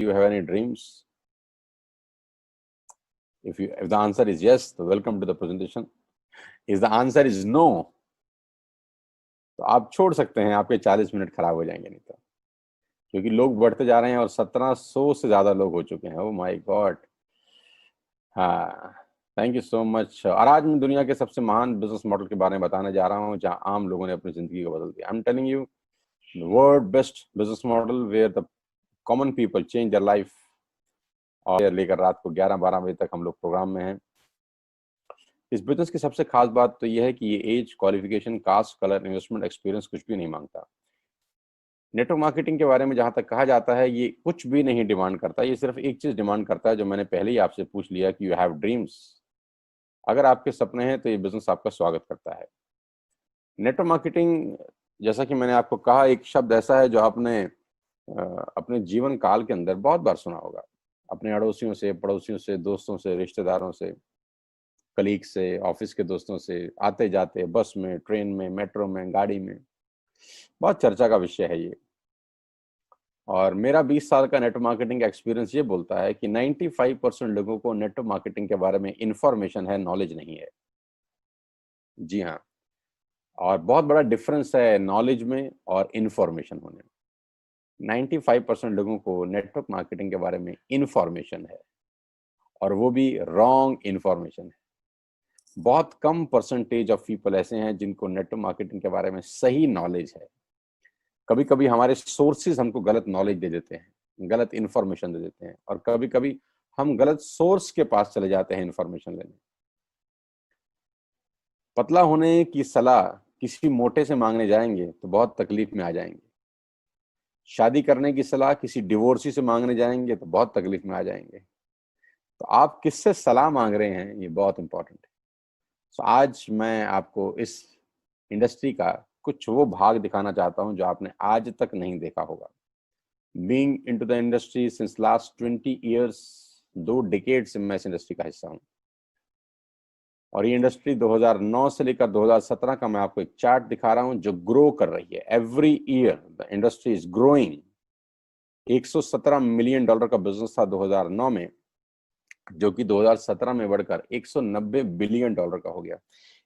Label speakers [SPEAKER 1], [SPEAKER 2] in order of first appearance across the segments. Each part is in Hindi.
[SPEAKER 1] you have any dreams? If the answer is yes, तो welcome to the presentation. If the answer is no, तो आप छोड़ सकते हैं, आपके 40 मिनट खराब हो जाएंगे नहीं तो, क्योंकि लोग बढ़ते जा रहे हैं और 1700 से ज्यादा लोग हो चुके हैं. Oh my God. हाँ, थैंक यू सो मच. और आज मैं दुनिया के सबसे महान बिजनेस मॉडल के बारे में बताने जा रहा हूँ जहां आम लोगों ने अपनी जिंदगी को बदल दिया. I am telling you world best business model where the common people change their life. और लेकर रात को 11-12 बजे तक हम लोग प्रोग्राम में हैं. इस बिजनेस की सबसे खास बात तो यह है कि ये age, qualification, caste, colour, investment experience कुछ भी नहीं मांगता. नेटवर्क मार्केटिंग के बारे में जहां तक कहा जाता है, ये कुछ भी नहीं डिमांड करता. ये सिर्फ एक चीज डिमांड करता है जो मैंने पहले ही आपसे पूछ लिया कि यू हैव ड्रीम्स. अगर आपके सपने हैं तो ये बिजनेस आपका स्वागत करता है. नेटवर्क मार्केटिंग, जैसा कि मैंने आपको कहा, एक शब्द ऐसा है जो आपने अपने जीवन काल के अंदर बहुत बार सुना होगा. अपने अड़ोसियों से, पड़ोसियों से, दोस्तों से, रिश्तेदारों से, कलीग से, ऑफिस के दोस्तों से, आते जाते बस में, ट्रेन में, मेट्रो में, गाड़ी में, बहुत चर्चा का विषय है ये. और मेरा 20 साल का नेटवर्क मार्केटिंग का एक्सपीरियंस ये बोलता है कि 95% लोगों को नेटवर्क मार्केटिंग के बारे में इंफॉर्मेशन है, नॉलेज नहीं है. जी हाँ, और बहुत बड़ा डिफरेंस है नॉलेज में और इंफॉर्मेशन होने में. 95% लोगों को नेटवर्क मार्केटिंग के बारे में इंफॉर्मेशन है, और वो भी रॉन्ग इंफॉर्मेशन है. बहुत कम परसेंटेज ऑफ पीपल ऐसे हैं जिनको नेटवर्क मार्केटिंग के बारे में सही नॉलेज है. कभी कभी हमारे सोर्सेज हमको गलत नॉलेज दे देते हैं, गलत इंफॉर्मेशन दे देते हैं, और कभी कभी हम गलत सोर्स के पास चले जाते हैं इंफॉर्मेशन लेने. पतला होने की सलाह किसी मोटे से मांगने जाएंगे तो बहुत तकलीफ में आ जाएंगे. शादी करने की सलाह किसी डिवोर्सी से मांगने जाएंगे तो बहुत तकलीफ में आ जाएंगे. तो आप किससे सलाह मांग रहे हैं, ये बहुत इंपॉर्टेंट है. तो आज मैं आपको इस इंडस्ट्री का कुछ वो भाग दिखाना चाहता हूं जो आपने आज तक नहीं देखा होगा. Being into the industry since last 20 years, 2 decade से मैं इस इंडस्ट्री का हिस्सा हूं. और ये इंडस्ट्री 2009 से लेकर 2017 का मैं आपको एक चार्ट दिखा रहा हूं जो ग्रो कर रही है. Every year the industry is growing. $117 million का बिजनेस था 2009 में, जो कि 2017 में बढ़कर $190 बिलियन का हो गया.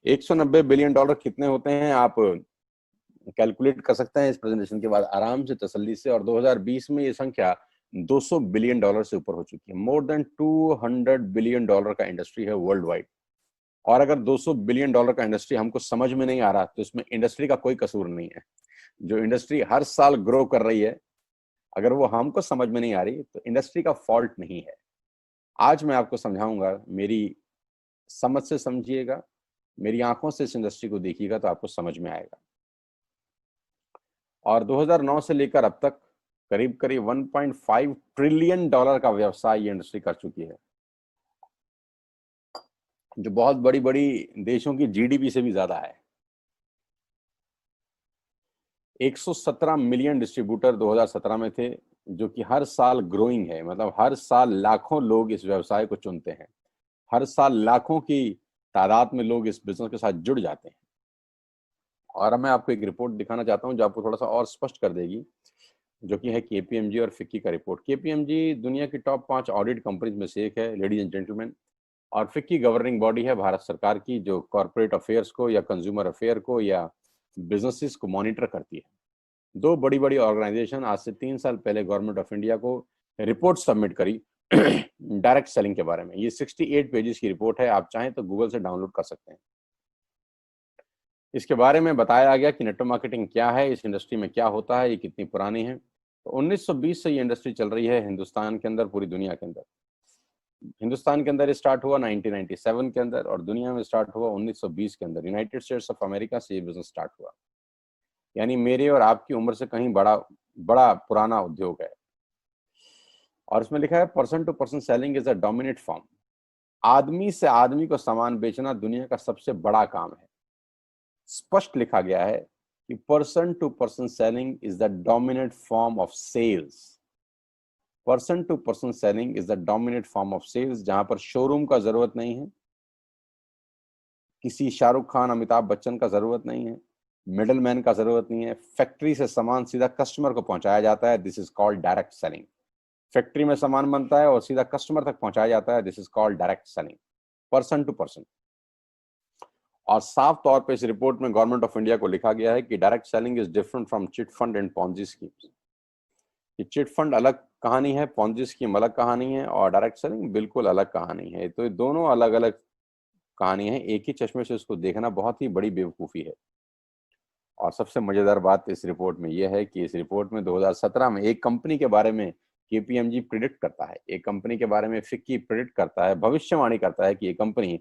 [SPEAKER 1] $190 बिलियन कितने होते हैं आप कैलकुलेट कर सकते हैं इस प्रेजेंटेशन के बाद आराम से, तसल्ली से. और 2020 में ये संख्या $200 बिलियन से ऊपर हो चुकी है. मोर देन $200 बिलियन का इंडस्ट्री है वर्ल्ड वाइड. और अगर $200 बिलियन का इंडस्ट्री हमको समझ में नहीं आ रहा तो इसमें इंडस्ट्री का कोई कसूर नहीं है. जो इंडस्ट्री हर साल ग्रो कर रही है, अगर वो हमको समझ में नहीं आ रही तो इंडस्ट्री का फॉल्ट नहीं है. आज मैं आपको समझाऊंगा, मेरी समझ से समझिएगा, मेरी आंखों से इस इंडस्ट्री को देखिएगा तो आपको समझ में आएगा. और 2009 से लेकर अब तक करीब करीब $1.5 ट्रिलियन का व्यवसाय ये इंडस्ट्री कर चुकी है, जो बहुत बड़ी बड़ी देशों की जीडीपी से भी ज्यादा है. 117 मिलियन डिस्ट्रीब्यूटर 2017 में थे, जो कि हर साल ग्रोइंग है. मतलब हर साल लाखों लोग इस व्यवसाय को चुनते हैं. हर साल लाखों की तादाद में लोग इस बिजनेस के साथ जुड़ जाते हैं. और अब मैं आपको एक रिपोर्ट दिखाना चाहता हूं जो आपको थोड़ा सा और स्पष्ट कर देगी, जो कि है केपीएमजी और फिक्की का रिपोर्ट. केपीएमजी दुनिया की टॉप 5 ऑडिट कंपनीज में से एक है, लेडीज एंड जेंटलमैन. और फिक्की गवर्निंग बॉडी है भारत सरकार की, जो कॉर्पोरेट अफेयर्स को या कंज्यूमर अफेयर को या बिजनेसेस को मॉनिटर करती है. 2 बड़ी बड़ी ऑर्गेनाइजेशन आज से 3 साल पहले गवर्नमेंट ऑफ इंडिया को रिपोर्ट सबमिट करी डायरेक्ट सेलिंग के बारे में. ये 68 पेजेस की रिपोर्ट है, आप चाहें तो गूगल से डाउनलोड कर सकते हैं. इसके बारे में बताया गया कि नेटवर्क मार्केटिंग क्या है, इस इंडस्ट्री में क्या होता है, ये कितनी पुरानी है. तो 1920 से ये इंडस्ट्री चल रही है हिंदुस्तान के अंदर, पूरी दुनिया के अंदर. हिंदुस्तान के अंदर स्टार्ट हुआ 1997 के अंदर, और दुनिया में स्टार्ट हुआ 1920 के अंदर. यूनाइटेड स्टेट्स ऑफ अमेरिका से ये बिजनेस स्टार्ट हुआ. यानी मेरे और आपकी उम्र से कहीं बड़ा पुराना उद्योग है. और इसमें लिखा है person to person selling is a dominate form. आदमी से आदमी को सामान बेचना दुनिया का सबसे बड़ा काम है. स्पष्ट लिखा गया है कि person to person selling is the dominate form of sales. Person to person selling is the dominate form of sales, जहां पर शोरूम का जरूरत नहीं है, किसी शाहरुख खान, अमिताभ बच्चन का जरूरत नहीं है, मिडल मैन का जरूरत नहीं है. फैक्ट्री से सामान सीधा कस्टमर को पहुंचाया जाता है. This is called direct selling. Factory में सामान बनता है और सीधा कस्टमर तक पहुंचाया जाता है। This is called direct selling, person to person. और साफ तौर पे इस रिपोर्ट में गवर्नमेंट ऑफ इंडिया को लिखा गया है कि direct selling is different from chit fund and Ponzi schemes. ये चिट फंड अलग कहानी है, पॉन्जी स्कीम अलग कहानी है, और डायरेक्ट सेलिंग बिल्कुल अलग कहानी है। तो ये दोनों अलग अलग कहानी है, एक ही चश्मे से उसको देखना बहुत ही बड़ी बेवकूफ़ी है। और सबसे मजेदार बात इस रिपोर्ट में यह है कि इस रिपोर्ट में 2017 में एक कंपनी के बारे में केपीएमजी प्रिडिक्ट करता है, एक कंपनी के बारे में फिक्की प्रिडिक्ट करता है, भविष्यवाणी करता है कि ये कंपनी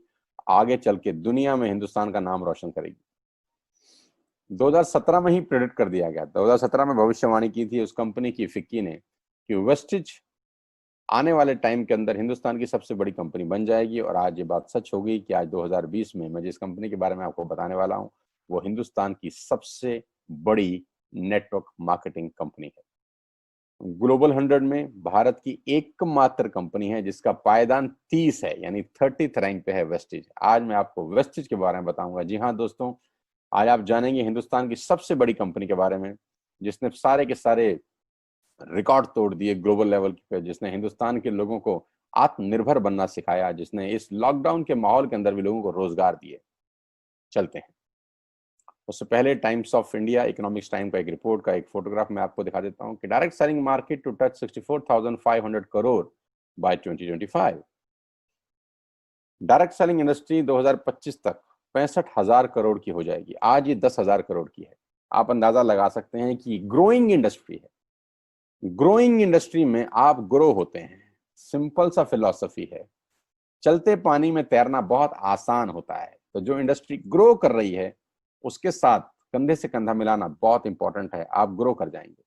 [SPEAKER 1] आगे चल के दुनिया में हिंदुस्तान का नाम रोशन करेगी। 2017 में ही प्रिडिक्ट कर दिया गया। 2017 में भविष्यवाणी की थी उस कंपनी की, फिक्की ने, कि वेस्टिज आने वाले टाइम के अंदर हिंदुस्तान की सबसे बड़ी कंपनी बन जाएगी। और आज ये बात सच हो गई कि आज 2020 में मैं जिस कंपनी के बारे में आपको बताने वाला हूं वो हिंदुस्तान की सबसे बड़ी नेटवर्क मार्केटिंग कंपनी है। ग्लोबल 100 में भारत की एकमात्र कंपनी है जिसका पायदान 30 है, यानी 30th रैंक पे है वेस्टिज। आज मैं आपको वेस्टिज के बारे में बताऊंगा। जी हाँ दोस्तों, आज आप जानेंगे हिंदुस्तान की सबसे बड़ी कंपनी के बारे में, जिसने सारे के सारे रिकॉर्ड तोड़ दिए ग्लोबल लेवल पे, जिसने हिंदुस्तान के लोगों को आत्मनिर्भर बनना सिखाया, जिसने इस लॉकडाउन के माहौल के अंदर भी लोगों को रोजगार दिए। चलते हैं। उससे पहले times of India economics time का एक रिपोर्ट का एक फोटोग्राफ मैं आपको दिखा देता हूं कि direct selling market to touch 64,500 crore by 2025। Direct selling industry 2025 तक 65,000 करोड़ की हो जाएगी। आज ये 10,000 करोड़ की है। आप अंदाजा लगा सकते हैं कि ग्रोइंग इंडस्ट्री है। ग्रोइंग इंडस्ट्री में आप ग्रो होते हैं। सिंपल सा फिलॉसफी है। चलते पानी में तैरना बहुत आसान होता है। तो जो इंडस्ट्री ग्रो कर रही है उसके साथ कंधे से कंधा मिलाना बहुत इंपॉर्टेंट है। आप ग्रो कर जाएंगे।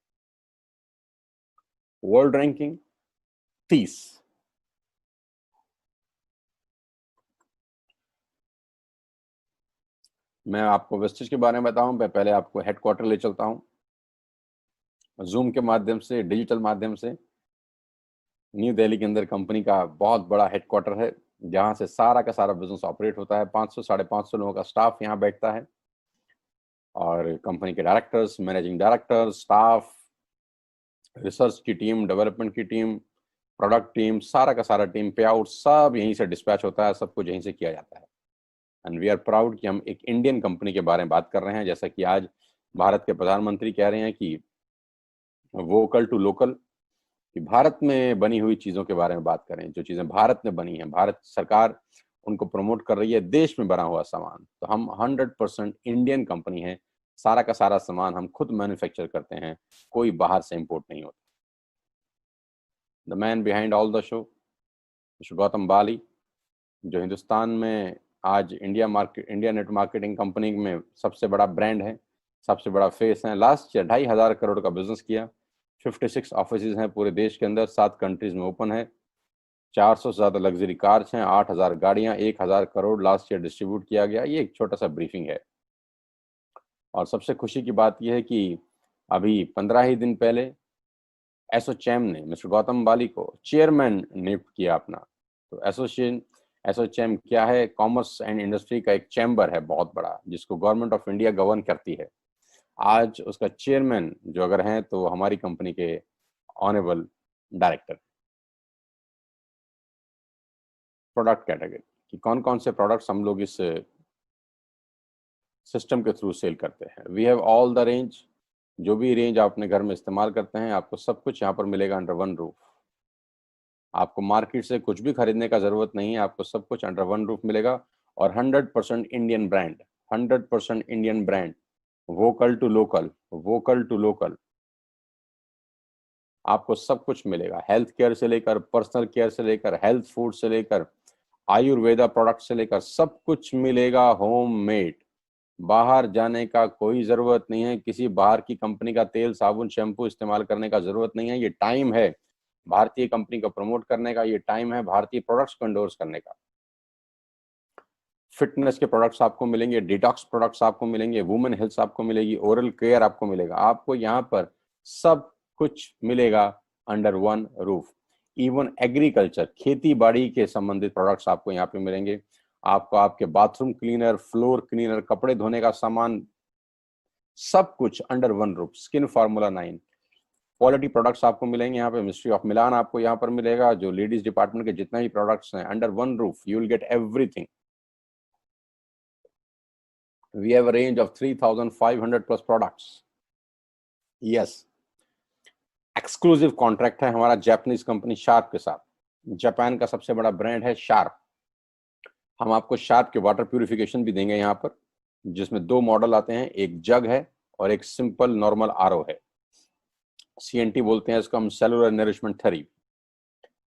[SPEAKER 1] World ranking 30। मैं आपको वेस्टेज के बारे में बताऊं, मैं पहले आपको हेडक्वार्टर ले चलता हूं जूम के माध्यम से, डिजिटल माध्यम से। न्यू दिल्ली के अंदर कंपनी का बहुत बड़ा हेडक्वार्टर है जहां से सारा का सारा बिजनेस ऑपरेट होता है। 500 550 लोगों का स्टाफ यहाँ बैठता है और कंपनी के directors, managing director, staff, research की टीम, डेवलपमेंट की टीम, प्रोडक्ट टीम, सारा का सारा टीम, पे आउट सब यहीं से डिस्पैच होता है, सब कुछ यहीं से किया जाता है। एंड वी आर प्राउड कि हम एक इंडियन कंपनी के बारे में बात कर रहे हैं। जैसा कि आज भारत के प्रधानमंत्री कह रहे हैं कि वोकल टू लोकल, कि भारत में बनी हुई चीज़ों के बारे में बात करें। जो चीज़ें भारत में बनी हैं, भारत सरकार उनको प्रमोट कर रही है, देश में बना हुआ सामान। तो हम 100% इंडियन कंपनी है। सारा का सारा सामान हम खुद मैन्युफैक्चर करते हैं, कोई बाहर से इंपोर्ट नहीं होता। The man behind all the show, mister Gautam Bali, जो हिंदुस्तान में आज इंडिया नेट मार्केटिंग कंपनी में सबसे बड़ा ब्रांड है, सबसे बड़ा फेस है। लास्ट ईयर 2,500 करोड़ का बिजनेस किया। 56 ऑफिस हैं पूरे देश के अंदर, 7 कंट्रीज में ओपन है। 400 से ज्यादा लग्जरी कार्स हैं, 8,000 गाड़ियां, 1,000 करोड़ लास्ट ईयर डिस्ट्रीब्यूट किया गया। ये एक छोटा सा ब्रीफिंग है। और सबसे खुशी की बात यह है कि अभी 15 ही दिन पहले एसोचैम ने मिस्टर गौतम बाली को चेयरमैन नियुक्त किया अपना। तो एसोचैम क्या है? कॉमर्स एंड इंडस्ट्री का एक चैम्बर है बहुत बड़ा, जिसको गवर्नमेंट ऑफ इंडिया गवर्न करती है। आज उसका चेयरमैन जो अगर हैं तो हमारी कंपनी के ऑनरेबल डायरेक्टर। प्रोडक्ट कैटेगरी कि कौन कौन से प्रोडक्ट्स हम लोग इस सिस्टम के थ्रू सेल करते हैं। We have all the range, जो भी रेंज आप अपने घर में इस्तेमाल करते हैं, आपको सब कुछ यहाँ पर मिलेगा अंडर वन रूफ। आपको मार्केट से कुछ भी खरीदने का जरूरत नहीं है, आपको सब कुछ अंडर वन रूफ मिलेगा। और 100% Indian brand, 100% Indian brand, vocal to local, vocal to local. आपको सब कुछ मिलेगा, हेल्थ केयर से लेकर, पर्सनल केयर से लेकर, हेल्थ फूड से लेकर, आयुर्वेदा प्रोडक्ट से लेकर, सब कुछ मिलेगा होम मेड। बाहर जाने का कोई जरूरत नहीं है, किसी बाहर की कंपनी का तेल, साबुन, शैम्पू इस्तेमाल करने का जरूरत नहीं है। ये टाइम है भारतीय कंपनी को प्रमोट करने का, ये टाइम है भारतीय प्रोडक्ट्स को एंडोर्स करने का। फिटनेस के प्रोडक्ट्स आपको मिलेंगे, डिटॉक्स प्रोडक्ट्स आपको मिलेंगे, वुमेन हेल्थ आपको मिलेगी, ओरल केयर आपको मिलेगा। आपको यहाँ पर सब कुछ मिलेगा under one roof. Even agriculture, खेती बाड़ी के संबंधित प्रोडक्ट्स आपको यहाँ पे मिलेंगे। आपको आपके बाथरूम क्लीनर, फ्लोर क्लीनर, कपड़े धोने का सामान, सब कुछ under one roof. Skin formula 9, quality products आपको मिलेंगे यहाँ पे, मिस्ट्री ऑफ मिलान आपको यहाँ पर मिलेगा, जो लेडीज डिपार्टमेंट के जितने भी प्रोडक्ट्स हैं, under one roof you will get everything. We have a range of 3,500 plus products. Yes. Exclusive contract है हमारा जापानीज कंपनी शार्प के साथ. जापान का सबसे बड़ा ब्रांड है शार्प. हम आपको शार्प के वाटर प्यूरिफिकेशन भी देंगे यहाँ पर, जिसमें 2 मॉडल आते हैं, एक जग है और एक सिंपल नॉर्मल आरओ है. CNT बोलते हैं इसको हम, सेलुलर नरिशमेंट थेरेपी.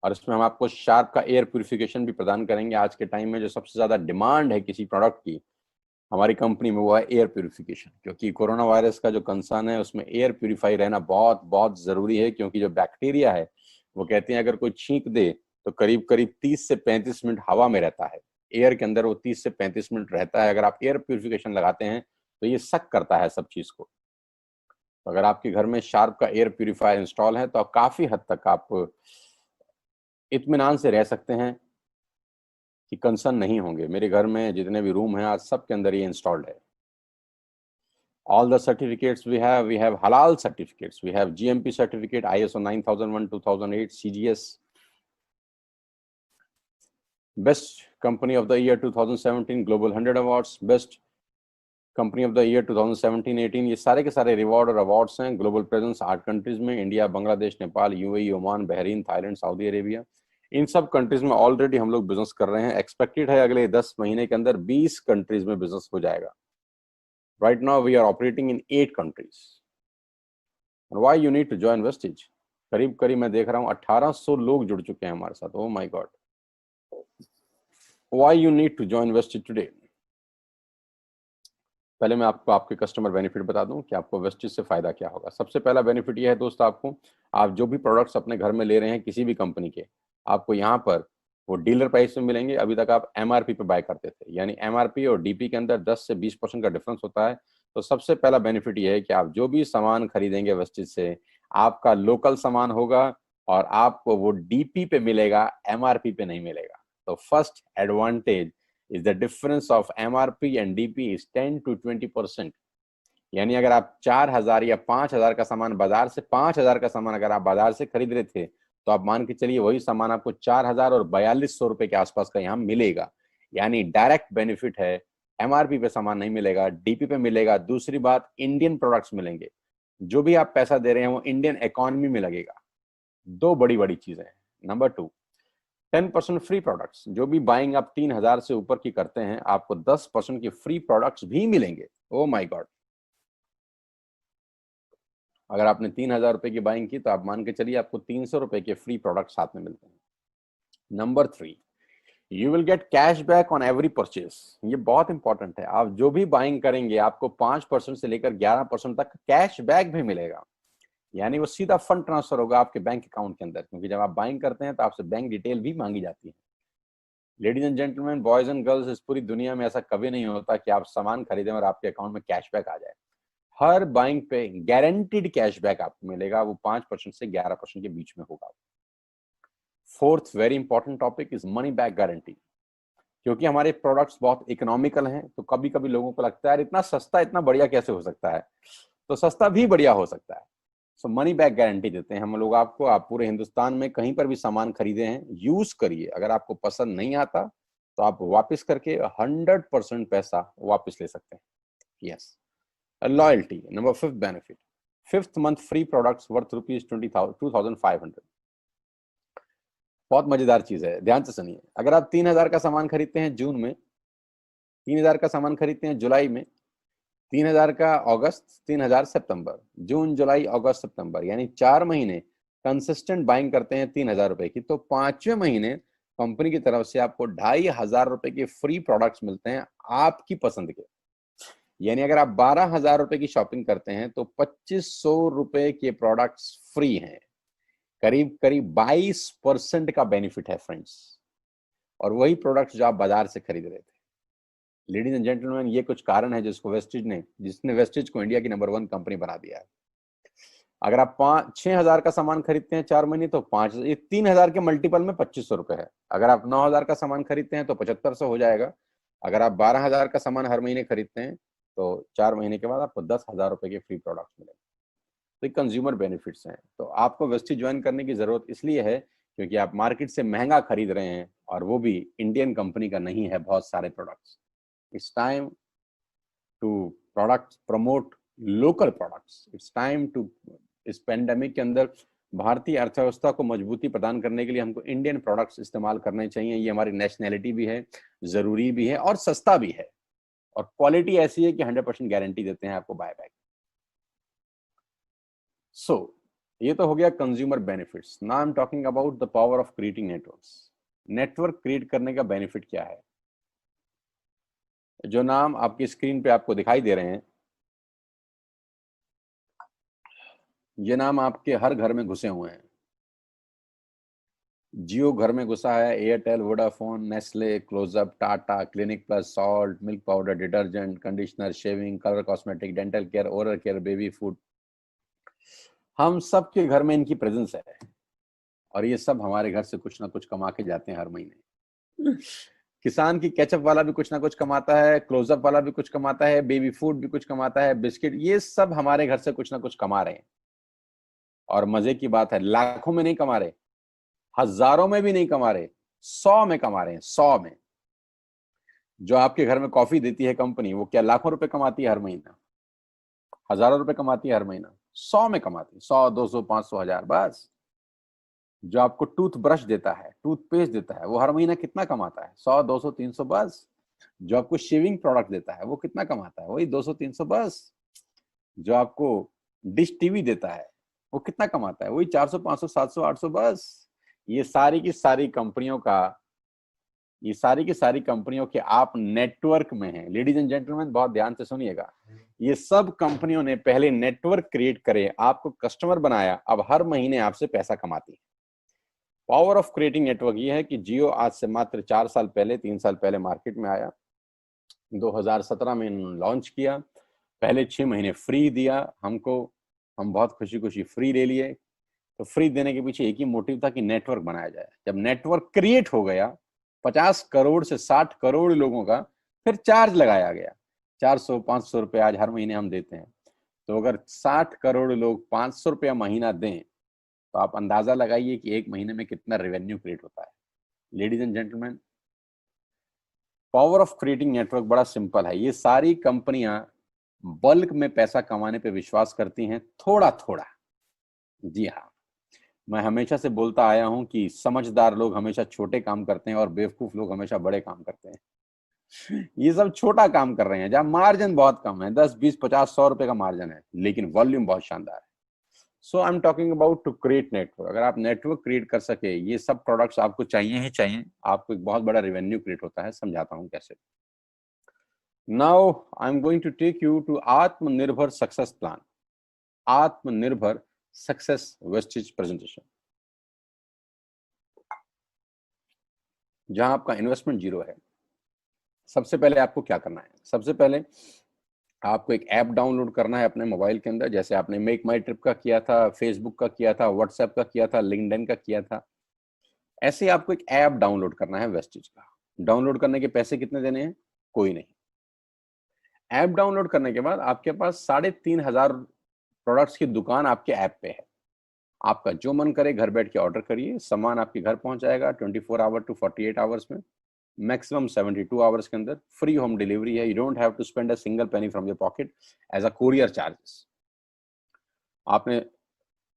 [SPEAKER 1] और इसमें हम आपको शार्प का एयर प्यूरिफिकेशन भी प्रदान करेंगे. आज के टाइम में जो सबसे ज्यादा डिमांड है किसी प्रोडक्ट की हमारी कंपनी में, वो है एयर प्यूरिफिकेशन. क्योंकि कोरोना वायरस का जो कंसर्न है उसमें एयर प्यूरिफाई रहना बहुत बहुत जरूरी है. क्योंकि जो बैक्टीरिया है वो कहते हैं अगर कोई छींक दे तो करीब करीब 30 से 35 मिनट हवा में रहता है, एयर के अंदर वो 30 से 35 मिनट रहता है. अगर आप एयर प्यूरिफिकेशन लगाते हैं तो ये सक करता है सब चीज को. तो अगर आपके घर में शार्प का एयर प्यूरिफायर इंस्टॉल है तो आप काफी हद तक आप इत्मीनान से रह सकते हैं कि कंसर्न नहीं होंगे. मेरे घर में जितने भी रूम हैं आज सबके अंदर ये इंस्टॉल्ड है. All the certificates we have halal certificates, we have GMP certificate, ISO 9001, 2008, CGS, Best Company of the Year 2017, Global 100 Awards, Best Company of the Year 2017-18. ये सारे के सारे रिवॉर्ड और अवार्ड्स हैं. ग्लोबल प्रेजेंस 8 कंट्रीज में, India, Bangladesh, Nepal, UAE, Oman, Bahrain, Thailand, Saudi Arabia. इन सब कंट्रीज में ऑलरेडी हम लोग बिजनेस कर रहे हैं. एक्सपेक्टेड है अगले 10 महीने के अंदर 20 कंट्रीज में बिजनेस हो जाएगा. Right now we are operating in 8 countries. And why you need to join Vestige? करीब करीब मैं देख रहा हूँ 1800 लोग जुड़ चुके हैं हमारे साथ. Oh my God. Why you need to join Vestige today? पहले मैं आपको आपके कस्टमर बेनिफिट बता दूं कि आपको वेस्टेज से फायदा क्या होगा. सबसे पहला बेनिफिट यह है दोस्त, आपको, आप जो भी प्रोडक्ट्स अपने घर में ले रहे हैं किसी भी कंपनी के, आपको यहाँ पर वो डीलर प्राइस में मिलेंगे. अभी तक आप MRP पे बाय करते थे, यानी MRP और DP के अंदर 10 से 20% का डिफरेंस होता है. तो सबसे पहला बेनिफिट ये है कि आप जो भी सामान खरीदेंगे वेस्टेज से, आपका लोकल सामान होगा और आपको वो DP पे मिलेगा, MRP पे नहीं मिलेगा. तो first advantage is the difference of MRP and DP is 10 to 20%. यानी अगर आप 4,000 या 5,000 का सामान बाजार से, 5,000 का सामान अगर आप बाजार से खरीद रहे थे तो आप मान के चलिए वही सामान आपको 4,000 और 4,200 रुपए के आसपास का यहाँ मिलेगा. यानी डायरेक्ट बेनिफिट है. MRP पे सामान नहीं मिलेगा, DP पे मिलेगा. दूसरी बात, इंडियन प्रोडक्ट्स मिलेंगे. जो भी आप पैसा दे रहे हैं वो इंडियन इकोनॉमी में लगेगा. 2 बड़ी बड़ी चीजें हैं. Number 2, 10% free products. जो भी बाइंग आप 3,000 से ऊपर की करते हैं आपको 10% की फ्री प्रोडक्ट्स भी मिलेंगे. Oh my God. अगर आपने 3,000 रुपए की बाइंग की तो आप मान के चलिए आपको 300 रुपए के फ्री प्रोडक्ट साथ में मिलते हैं. Number 3, you will get cash back on every purchase. ये बहुत इंपॉर्टेंट है. आप जो भी बाइंग करेंगे आपको 5% से लेकर 11% तक कैश बैक भी मिलेगा. यानी वो सीधा फंड ट्रांसफर होगा आपके बैंक अकाउंट के अंदर. क्योंकि जब आप बाइंग करते हैं तो आपसे बैंक डिटेल भी मांगी जाती है. Ladies and gentleman, boys and girls, इस पूरी दुनिया में ऐसा कभी नहीं होता कि आप सामान खरीदें और आपके अकाउंट में कैशबैक आ जाए. हर बाइंग पे गारंटीड कैशबैक आपको मिलेगा. वो 5% से 11% के बीच में होगा. Fourth very important topic is money back guarantee. क्योंकि हमारे प्रोडक्ट्स बहुत इकोनॉमिकल हैं तो कभी कभी लोगों को लगता है इतना सस्ता इतना बढ़िया कैसे हो सकता है. तो सस्ता भी बढ़िया हो सकता है. सो मनी बैक गारंटी देते हैं हम लोग आपको. आप पूरे हिंदुस्तान में कहीं पर भी सामान खरीदे हैं, यूज करिए. अगर आपको पसंद नहीं आता तो आप वापस करके 100% पैसा वापस ले सकते हैं. Yes. Loyalty, number 5th benefit. 5th month free products worth ₹2,500. बहुत मजेदार चीज है, ध्यान से सुनिए. अगर आप 3,000 का सामान खरीदते हैं जून में, 3,000 का सामान खरीदते हैं जुलाई में, 3,000 का अगस्त, 3,000 सितंबर, जून, जुलाई, अगस्त, सितंबर, यानी 4 महीने कंसिस्टेंट बाइंग करते हैं 3,000 रुपए की, तो 5वें महीने कंपनी की तरफ से आपको 2,500 रुपए के फ्री प्रोडक्ट्स मिलते हैं आपकी पसंद के. यानी अगर आप 12,000 रुपए की शॉपिंग करते हैं तो 2,500 रुपए के प्रोडक्ट्स फ्री हैं. करीब करीब 22% का बेनिफिट है फ्रेंड्स. और वही प्रोडक्ट्स जो आप बाजार से खरीद रहे थे. लेडीज एंड जेंटलमैन, ये कुछ कारण है जिसने वेस्टेज को इंडिया की नंबर 1 कंपनी बना दिया है. अगर आप 6,000 का सामान खरीदते हैं 4 महीने तो 3,000 के मल्टीपल में 2,500 रुपए है. अगर आप 9,000 का सामान खरीदते हैं तो 7,500 हो जाएगा. अगर आप 12,000 का सामान हर महीने खरीदते हैं तो 4 महीने के बाद आपको 10,000 रुपए के फ्री प्रोडक्ट मिलेंगे. तो कंज्यूमर बेनिफिट्स हैं। तो आपको वेस्टिज ज्वाइन करने की जरूरत इसलिए है क्योंकि आप मार्केट से महंगा खरीद रहे हैं और वो भी इंडियन कंपनी का नहीं है बहुत सारे products. It's time to products promote local products. It's time to, इस पेंडेमिक के अंदर भारतीय अर्थव्यवस्था को मजबूती प्रदान करने के लिए हमको इंडियन प्रोडक्ट्स इस्तेमाल करने चाहिए। ये हमारी नेशनैलिटी भी है, जरूरी भी है और सस्ता भी है, और क्वालिटी ऐसी है कि 100% गारंटी देते हैं आपको बाय बैक। सो ये तो हो गया consumer benefits. Now I am talking about the power of creating networks. Network create करने का बेनिफिट क्या है? जो नाम आपकी स्क्रीन पे आपको दिखाई दे रहे हैं, ये नाम आपके हर घर में घुसे हुए हैं। जियो घर में घुसा है, Airtel, Vodafone, Nestle, Closeup, Tata, clinic plus, salt, milk powder, detergent, conditioner, shaving, colour cosmetic, dental care, oral care, baby food, हम सब के घर में इनकी प्रेजेंस है। और ये सब हमारे घर से कुछ ना कुछ कमा के जाते हैं हर महीने। किसान की केचप वाला भी कुछ ना कुछ कमाता है, क्लोजअप वाला भी कुछ कमाता है, बेबी फूड भी कुछ कमाता है, बिस्किट, ये सब हमारे घर से कुछ ना कुछ कमा रहे हैं। और मजे की बात है, लाखों में नहीं कमा रहे, हजारों में भी नहीं कमा रहे, 100 में कमा रहे हैं, 100 में। जो आपके घर में कॉफी देती है कंपनी, वो क्या लाखों रुपए कमाती है हर महीना? हजारों रुपए कमाती है हर महीना? 100 में कमाती है, 100, 200, 500, 1000 बस। जो आपको टूथ ब्रश देता है, टूथपेस्ट देता है, वो हर महीना कितना कमाता है? 100, 200, 300 बस। जो आपको शेविंग प्रोडक्ट देता है वो कितना कमाता है? वही 200, 300 बस। जो आपको डिश टीवी देता है वो कितना कमाता है? वही 400, 500, 700, 800 बस। ये सारी की सारी कंपनियों का, ये सारी की सारी कंपनियों के आप नेटवर्क में हैं। लेडीज एंड जेंटलमैन, बहुत ध्यान से सुनिएगा, ये सब कंपनियों ने पहले नेटवर्क क्रिएट करे, आपको कस्टमर बनाया, अब हर महीने आपसे पैसा कमाती है। पावर ऑफ क्रिएटिंग नेटवर्क ये है कि जियो आज से मात्र 4 साल पहले, 3 साल पहले मार्केट में आया, 2017 में लॉन्च किया। पहले 6 महीने फ्री दिया हमको, हम बहुत खुशी खुशी फ्री ले लिए। तो फ्री देने के पीछे एक ही मोटिव था कि नेटवर्क बनाया जाए। जब नेटवर्क क्रिएट हो गया, 50 करोड़ से 60 करोड़ लोगों का, फिर चार्ज लगाया गया। 400, 500 रुपए आज हर महीने हम देते हैं। तो अगर 60 करोड़ लोग 500 रुपया महीना दें, तो आप अंदाजा लगाइए कि एक महीने में कितना रेवेन्यू क्रिएट होता है। Ladies and gentleman, power of creating network बड़ा सिंपल है। ये सारी कंपनियां बल्क में पैसा कमाने पे विश्वास करती हैं, थोड़ा थोड़ा। जी हाँ, मैं हमेशा से बोलता आया हूं कि समझदार लोग हमेशा छोटे काम करते हैं और बेवकूफ लोग हमेशा बड़े काम करते हैं। ये सब छोटा काम कर रहे हैं जहां मार्जिन बहुत कम है, 10, 20, 50, 100 रुपए का मार्जिन है, लेकिन वॉल्यूम बहुत शानदार है। So I am talking about to create network. अगर आप नेटवर्क क्रिएट कर सके, ये सब प्रोडक्ट्स आपको चाहिए ही चाहिए, आपको एक बहुत बड़ा रेवेन्यू क्रिएट होता है। समझाता हूं कैसे। Now I am going to take you to Atmanirbhar success plan, Atmanirbhar success wastage presentation, जहां आपका इन्वेस्टमेंट जीरो है। सबसे पहले आपको क्या करना है? सबसे पहले आपको एक ऐप डाउनलोड करना है अपने मोबाइल के अंदर, जैसे आपने मेक माई ट्रिप का किया था, फेसबुक का किया था, व्हाट्सएप का किया था, लिंक्डइन का किया था। ऐसे ही आपको एक ऐप डाउनलोड करना है वेस्टेज का। डाउनलोड करने के पैसे कितने देने हैं? कोई नहीं। ऐप डाउनलोड करने के बाद आपके पास 3,500 प्रोडक्ट्स की दुकान आपके ऐप पे है। आपका जो मन करे घर बैठ के ऑर्डर करिए, सामान आपके घर पहुंच जाएगा 24 आवर टू 48 आवर्स में, मैक्सिमम 72 आवर्स के अंदर। फ्री होम डिलीवरी है। You don't have to spend a single penny from your pocket as a courier charges. आपने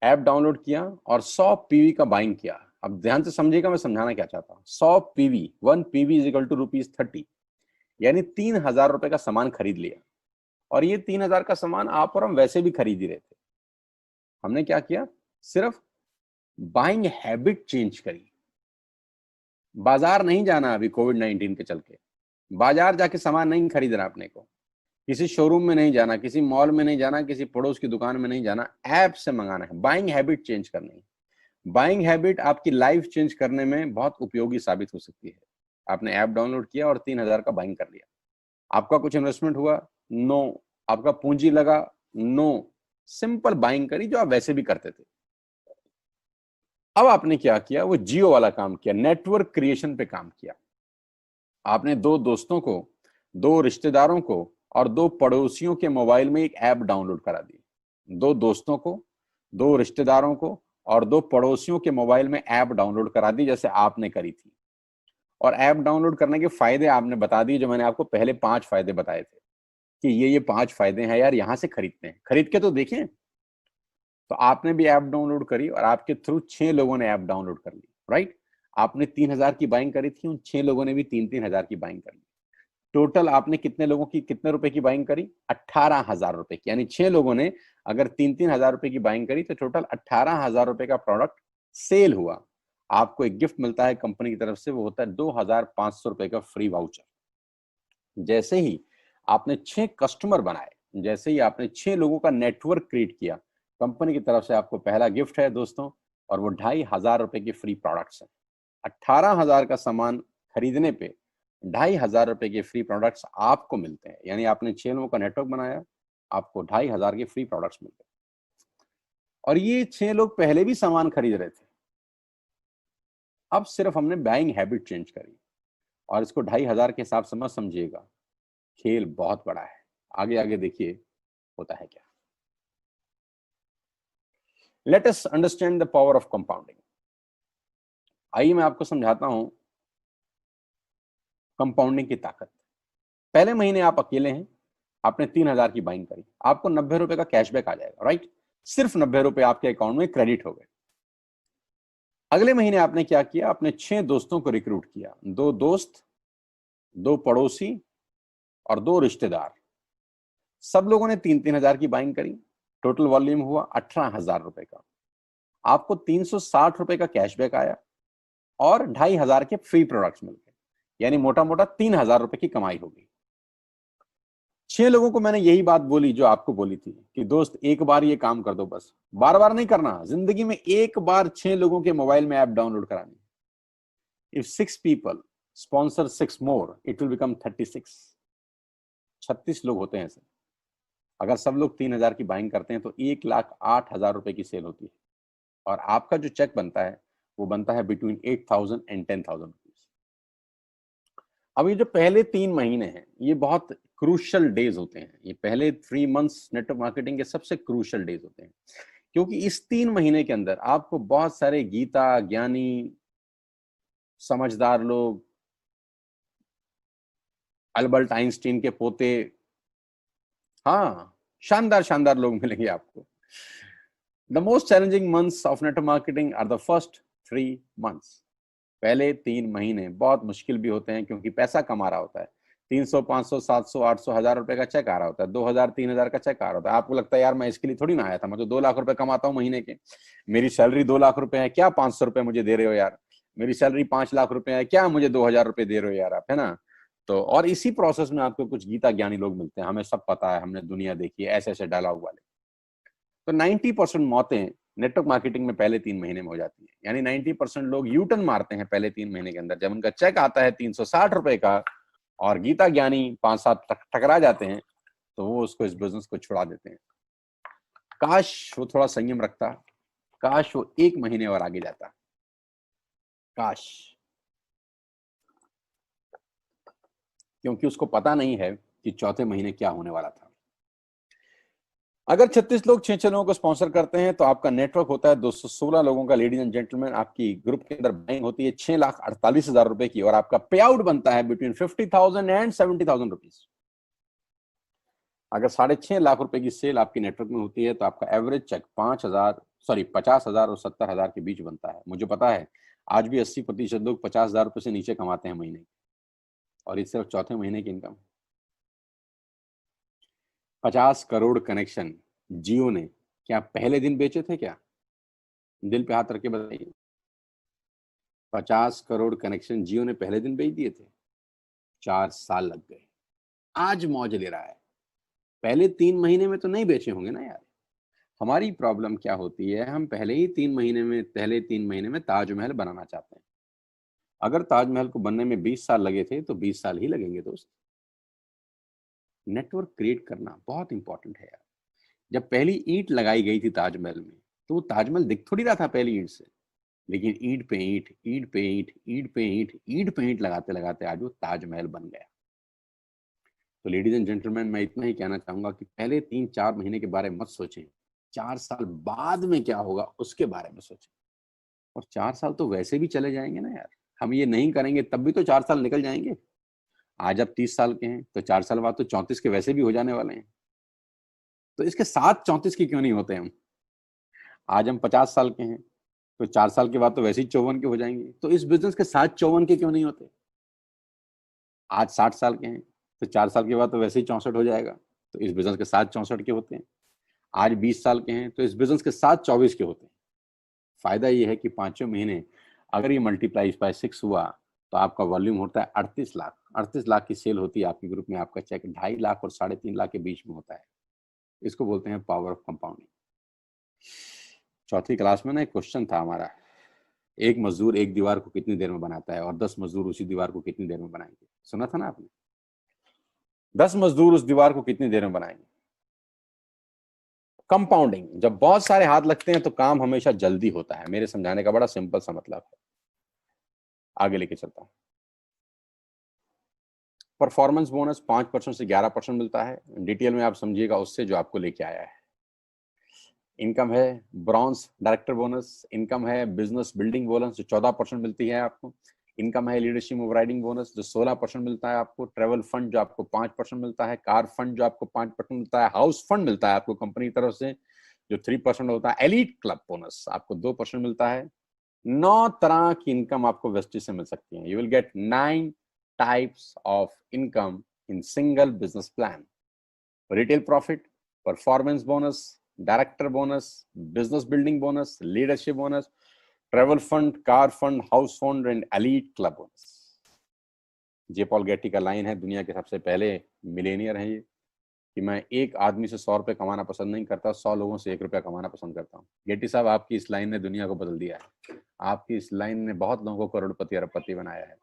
[SPEAKER 1] ऐप डाउनलोड किया और 100 पीवी का बाइंग किया। अब ध्यान से समझिएगा मैं समझाना क्या चाहता हूँ। 100 PV, 1 PV is equal to ₹30, यानी 3,000 रुपए का सामान खरीद लिया। और ये 3,000 का सामान आप और हम वैसे भी खरीद ही रहे थे। हमने क्या किया? सिर्फ बाइंग हैबिट चेंज करी। बाजार नहीं जाना अभी कोविड-19 के चलते, बाजार जाके सामान नहीं खरीदना अपने को, किसी शोरूम में नहीं जाना, किसी मॉल में नहीं जाना, किसी पड़ोस की दुकान में नहीं जाना, ऐप से मंगाना है। बाइंग हैबिट चेंज करनी है। बाइंग हैबिट आपकी लाइफ चेंज करने में बहुत उपयोगी साबित हो सकती है। आपने ऐप डाउनलोड किया और 3,000 का बाइंग कर लिया। आपका कुछ इन्वेस्टमेंट हुआ? नो। आपका पूंजी लगा? नो। सिंपल बाइंग करी जो आप वैसे भी करते थे। अब आपने क्या किया? वो जियो वाला काम किया, नेटवर्क क्रिएशन पे काम किया। आपने 2 दोस्तों को, 2 रिश्तेदारों को और 2 पड़ोसियों के मोबाइल में एक ऐप डाउनलोड करा दी। 2 दोस्तों को, 2 रिश्तेदारों को और 2 पड़ोसियों के मोबाइल में ऐप डाउनलोड करा दी जैसे आपने करी थी। और ऐप डाउनलोड करने के फायदे आपने बता दिए, जो मैंने आपको पहले 5 फायदे बताए थे कि ये 5 फायदे हैं यार, यहां से खरीदते हैं, खरीद के तो देखें। तो आपने भी ऐप डाउनलोड करी और आपके थ्रू 6 लोगों ने ऐप डाउनलोड कर ली, राइट। आपने 3,000 की बाइंग करी थी, उन 6 लोगों ने भी 3-3 हजार की बाइंग कर ली। टोटल आपने कितने लोगों की कितने रुपए की बाइंग करी? 18,000 रुपए की। यानी 6 लोगों ने अगर 3-3 हजार रुपए की बाइंग करी तो टोटल 18,000 रुपए का प्रोडक्ट सेल हुआ। आपको एक गिफ्ट मिलता है कंपनी की तरफ से, वो होता है 2,500 रुपए का फ्री वाउचर। जैसे ही आपने 6 कस्टमर बनाए, जैसे ही आपने 6 लोगों का नेटवर्क क्रिएट किया, कंपनी की तरफ से आपको पहला गिफ्ट है दोस्तों, और वो 2,500 रुपए की फ्री प्रोडक्ट्स है। 18,000 का सामान खरीदने पे 2,500 रुपए के फ्री प्रोडक्ट्स आपको मिलते हैं। यानी आपने 6 लोगों का नेटवर्क बनाया, आपको 2,500 के फ्री प्रोडक्ट्स मिलते हैं। और ये 6 लोग पहले भी सामान खरीद रहे थे, अब सिर्फ हमने बाइंग हैबिट चेंज करी। और इसको 2,500 के हिसाब से मत समझिएगा, खेल बहुत बड़ा है। आगे आगे देखिए होता है क्या। Let us understand the power of compounding. आइए मैं आपको समझाता हूं कंपाउंडिंग की ताकत। पहले महीने आप अकेले हैं, आपने 3,000 की बाइंग करी, आपको 90 रुपए का कैशबैक आ जाएगा, राइट। सिर्फ 90 रुपए आपके अकाउंट में क्रेडिट हो गए। अगले महीने आपने क्या किया? अपने 6 दोस्तों को रिक्रूट किया, 2 दोस्त, 2 पड़ोसी और 2 रिश्तेदार। सब लोगों ने 3-3 हजार की बाइंग करी, टोटल वॉल्यूम हुआ 18,000 रुपए का। आपको 360 रुपए का कैशबैक आया और 2,500 के फ्री प्रोडक्ट्स मिल गए। यानी मोटा मोटा 3,000 रुपए की कमाई होगी। 6 लोगों को मैंने यही बात बोली जो आपको बोली थी कि दोस्त एक बार ये काम कर दो, बस बार बार नहीं करना, जिंदगी में एक बार 6 लोगों के मोबाइल में ऐप डाउनलोड करानी। If 6 people sponsor 6 more, it will become 36। 36 लोग होते हैं ऐसे। अगर सब लोग 3,000 की बाइंग करते हैं तो 1,08,000 रुपए की सेल होती है। और आपका जो चेक बनता है वो बनता है बिटवीन 8,000 एंड 10,000 रुपीज। अब ये जो पहले 3 महीने हैं, ये बहुत क्रूशल डेज होते हैं। ये पहले 3 मंथ्स नेटवर्क मार्केटिंग के सबसे क्रूशल डेज होते हैं, क्योंकि इस 3 महीने के अंदर आपको बहुत सारे गीता ज्ञानी, समझदार लोग, अल्बर्ट आइंस्टीन के पोते, हाँ, शानदार शानदार लोग मिलेंगे आपको। The most challenging months of network marketing are the first 3 months. पहले 3 महीने बहुत मुश्किल भी होते हैं, क्योंकि पैसा कमा रहा होता है। 300, 500, 700, 800, 1,000 रुपए का चेक आ रहा होता है, 2,000, 3,000 का चेक आ रहा होता है। आपको लगता है यार मैं इसके लिए थोड़ी ना आया था, मैं तो 2 लाख रुपए कमाता हूँ महीने के, मेरी सैलरी 2 लाख रुपए है, क्या 500 रुपए मुझे दे रहे हो यार, मेरी सैलरी 5 लाख रुपए है, क्या मुझे 2,000 रुपए दे रहे हो यार आप, है ना। तो और इसी प्रोसेस में आपको कुछ गीता ज्ञानी लोग मिलते हैं, हमें सब पता है, हमने दुनिया देखी है, ऐसे ऐसे डायलॉग वाले। तो 90% मौतें नेटवर्क मार्केटिंग में पहले 3 महीने में हो जाती है। यानी 90% लोग यू टर्न मारते हैं पहले 3 महीने के अंदर। जब उनका चेक आता है 360 रुपए का और गीता ज्ञानी 5-7 टकरा जाते हैं, तो वो उसको, इस बिजनेस को छुड़ा देते हैं। काश वो थोड़ा संयम रखता, काश वो 1 महीने और आगे जाता, काश। क्योंकि उसको पता नहीं है कि चौथे महीने क्या होने वाला था। अगर 36 लोग 6 लोगों को स्पॉन्सर करते हैं तो आपका नेटवर्क होता है 216 लोगों का। लेडीज एंड जेंटलमैन, आपकी ग्रुप के अंदर बाइंग होती है 6,48,000 रुपए की, और आपका पे आउट बनता है बिटवीन 50,000 एंड 70,000 रुपीज। अगर 6.5 लाख रुपए की सेल आपकी नेटवर्क में होती है तो आपका एवरेज चेक 50,000 और 70,000 के बीच बनता है। मुझे पता है आज भी 80% लोग 50,000 रुपए से नीचे कमाते हैं महीने, और ये सिर्फ चौथे महीने की इनकम। 50 करोड़ कनेक्शन जियो ने क्या पहले दिन बेचे थे क्या? दिल पे हाथ रख के बताइए। 50 करोड़ कनेक्शन जियो ने पहले दिन बेच दिए थे? 4 साल लग गए। आज मौज ले रहा है, पहले 3 महीने में तो नहीं बेचे होंगे ना यार। हमारी प्रॉब्लम क्या होती है, हम पहले 3 महीने में ताजमहल बनाना चाहते हैं। अगर ताजमहल को बनने में 20 साल लगे थे तो 20 साल ही लगेंगे दोस्त। नेटवर्क क्रिएट करना बहुत इंपॉर्टेंट है यार। जब पहली ईंट लगाई गई थी ताजमहल में, तो वो ताजमहल दिख थोड़ी रहा था पहली ईंट से, लेकिन ईंट पे ईंट, ईंट पे ईंट, ईंट पे ईंट, ईंट पे ईंट लगाते लगाते आज वो ताजमहल बन गया। तो लेडीज एंड जेंटलमैन, मैं इतना ही कहना चाहूंगा कि पहले 3-4 महीने के बारे में मत सोचें, 4 साल बाद में क्या होगा उसके बारे में सोचें। और 4 साल तो वैसे भी चले जाएंगे ना यार, हम ये नहीं करेंगे तब भी तो 4 साल निकल जाएंगे। आज आप 30 साल के हैं तो 4 साल बाद तो 34 के वैसे भी हो जाने वाले हैं, तो इसके साथ 34 के क्यों नहीं होते हम। आज हम 50 साल के हैं तो 4 साल के बाद तो वैसे ही 54 के हो जाएंगे, तो इस बिजनेस के साथ 54 के क्यों नहीं होते। आज 60 साल के हैं तो 4 साल के बाद तो वैसे ही 64 हो जाएगा, तो इस बिजनेस के साथ 64 के होते हैं। आज 20 साल के हैं तो इस बिजनेस के साथ 24 के होते हैं। फायदा ये है कि 5 महीने अगर ये मल्टीप्लाई बाय 6 हुआ तो आपका वॉल्यूम होता है 38 लाख। 38 लाख की सेल होती है आपके ग्रुप में, आपका चेक 2.5 लाख और 3.5 लाख के बीच में होता है। इसको बोलते हैं पावर ऑफ कंपाउंडिंग। चौथी क्लास में ना एक क्वेश्चन था हमारा, एक मजदूर एक दीवार को कितनी देर में बनाता है और 10 मजदूर उसी दीवार को कितनी देर में बनाएंगे। सुना था ना आपने? 10 मजदूर उस दीवार को कितनी देर में बनाएंगे। कंपाउंडिंग, जब बहुत सारे हाथ लगते हैं तो काम हमेशा जल्दी होता है। मेरे समझाने का बड़ा सिंपल सा मतलब है, आगे लेके चलता हूं। परफॉर्मेंस बोनस 5% से 11% मिलता है, डिटेल में आप समझिएगा उससे जो आपको लेके आया है। इनकम है ब्रॉन्ज डायरेक्टर बोनस, इनकम है बिजनेस बिल्डिंग बोनस जो 14% मिलती है आपको, इनकम है लीडरशिप ओवरराइडिंग बोनस जो 16% मिलता है आपको, ट्रेवल फंड जो आपको 5% मिलता है, कार फंड जो आपको 5% मिलता है, हाउस फंड मिलता है आपको कंपनी की तरफ से जो 3% होता है, एलीट क्लब बोनस आपको 2% मिलता है। 9 तरह की इनकम आपको वेस्टेज से मिल सकती है। You will get 9 types of income in single business plan. Retail profit, performance bonus, director bonus, business building bonus, leadership bonus, travel fund, car fund, house fund and elite club bonus. J Paul Getty का लाइन है, दुनिया के सबसे पहले मिलेनियर है ये, कि मैं एक आदमी से 100 रुपए कमाना पसंद नहीं करता, 100 लोगों से 1 रुपया कमाना पसंद करता हूँ। गेटी साहब, आपकी इस लाइन ने दुनिया को बदल दिया है। आपकी इस लाइन ने बहुत लोगों को करोड़पति अरबपति बनाया है।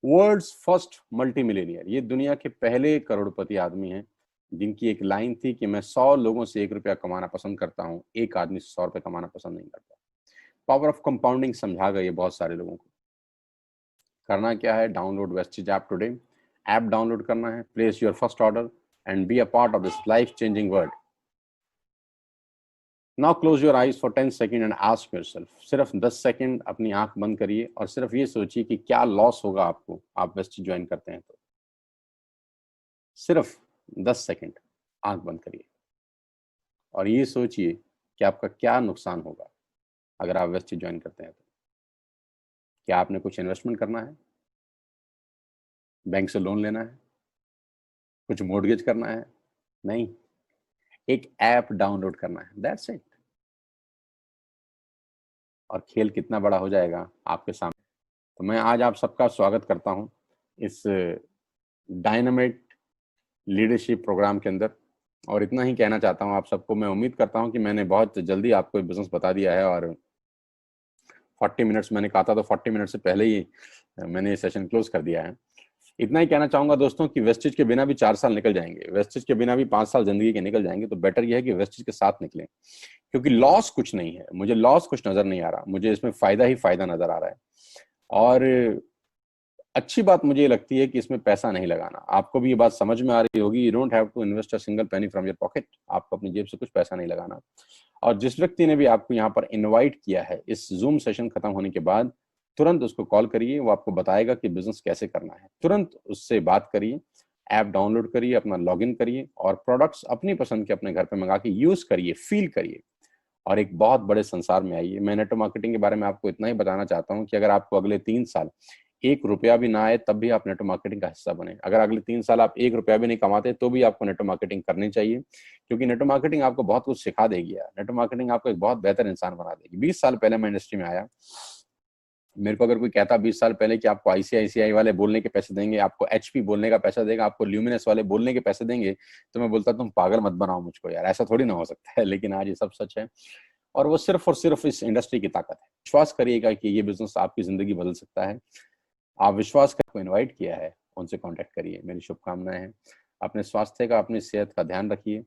[SPEAKER 1] वर्ल्ड्स फर्स्ट मल्टी मिलेनियर, ये दुनिया के पहले करोड़पति आदमी हैं जिनकी एक लाइन थी कि मैं 100 लोगों से 1 रुपया कमाना पसंद करता हूँ, एक आदमी से 100 रुपये कमाना पसंद नहीं करता। पावर ऑफ कंपाउंडिंग समझा गई बहुत सारे लोगों को। करना क्या है, download wastage app today. App download करना है, place your first order and be a part of this life changing world. Now close your eyes for 10 second and ask yourself, सिर्फ 10 सेकेंड अपनी आंख बंद करिए और सिर्फ ये सोचिए कि क्या लॉस होगा आपको, आप वेस्टेज ज्वाइन करते हैं तो। सिर्फ 10 सेकेंड आंख बंद करिए और ये सोचिए कि आपका क्या नुकसान होगा अगर आप वेस्टेज ज्वाइन करते हैं तो। क्या आपने कुछ इन्वेस्टमेंट करना है, बैंक से लोन लेना है, कुछ मॉर्गेज करना है? नहीं, एक ऐप डाउनलोड करना है, दैट्स इट। और खेल कितना बड़ा हो जाएगा आपके सामने। तो मैं आज आप सबका स्वागत करता हूं इस डायनामाइट लीडरशिप प्रोग्राम के अंदर, और इतना ही कहना चाहता हूं आप सबको। मैं उम्मीद करता हूं कि मैंने बहुत जल्दी आपको बिजनेस बता दिया है और 40 मिनट्स मैंने कहा था, तो 40 मिनट से पहले ही मैंने ये सेशन क्लोज कर दिया है। इतना ही कहना चाहूंगा दोस्तों कि वेस्टेज के बिना भी 4 साल निकल जाएंगे, वेस्टेज के बिना भी 5 साल जिंदगी के निकल जाएंगे, तो बेटर यह है कि वेस्टेज के साथ निकलें, क्योंकि लॉस कुछ नहीं है। मुझे लॉस कुछ नजर नहीं आ रहा, मुझे इसमें फायदा ही फायदा नजर आ रहा है। और अच्छी बात मुझे लगती है कि इसमें पैसा नहीं लगाना। आपको भी ये बात समझ में आ रही होगी, you don't have to invest a single penny from your pocket. आपको अपनी जेब से कुछ पैसा नहीं लगाना। और जिस व्यक्ति ने भी आपको यहाँ पर इनवाइट किया है, इस जूम सेशन खत्म होने के बाद तुरंत उसको कॉल करिए, वो आपको बताएगा कि बिजनेस कैसे करना है। तुरंत उससे बात करिए, ऐप डाउनलोड करिए, अपना लॉगिन करिए और प्रोडक्ट्स अपनी पसंद के अपने घर पे मंगा के यूज करिए, फील करिए और एक बहुत बड़े संसार में आइए। मैं नेटवर्क मार्केटिंग के बारे में आपको इतना ही बताना चाहता हूँ कि अगर आपको अगले 3 साल 1 रुपया भी ना आए तब भी आप नेटवर्क मार्केटिंग का हिस्सा बने। अगर अगले 3 साल आप 1 रुपया भी नहीं कमाते तो भी आपको नेटवर्क मार्केटिंग करनी चाहिए, क्योंकि नेटवर्क मार्केटिंग आपको बहुत कुछ सिखा देगी यार। नेटवर्क मार्केटिंग आपको एक बहुत बेहतर इंसान बना देगी। 20 साल पहले मैं इंडस्ट्री में आया, मेरे को अगर कोई कहता 20 साल पहले कि आपको आईसीआईसीआई वाले बोलने के पैसे देंगे, आपको एचपी बोलने का पैसा देगा, आपको ल्यूमिनस वाले बोलने के पैसे देंगे, तो मैं बोलता तुम पागल मत बनाओ मुझको यार, ऐसा थोड़ी ना हो सकता है। लेकिन आज ये सब सच है और वो सिर्फ और सिर्फ इस इंडस्ट्री की ताकत है। विश्वास करिएगा कि ये बिजनेस आपकी जिंदगी बदल सकता है। आप विश्वास कर, को इनवाइट किया है, उनसे कांटेक्ट करिए। मेरी शुभकामनाएं हैं। अपने स्वास्थ्य का, अपनी सेहत का ध्यान रखिए।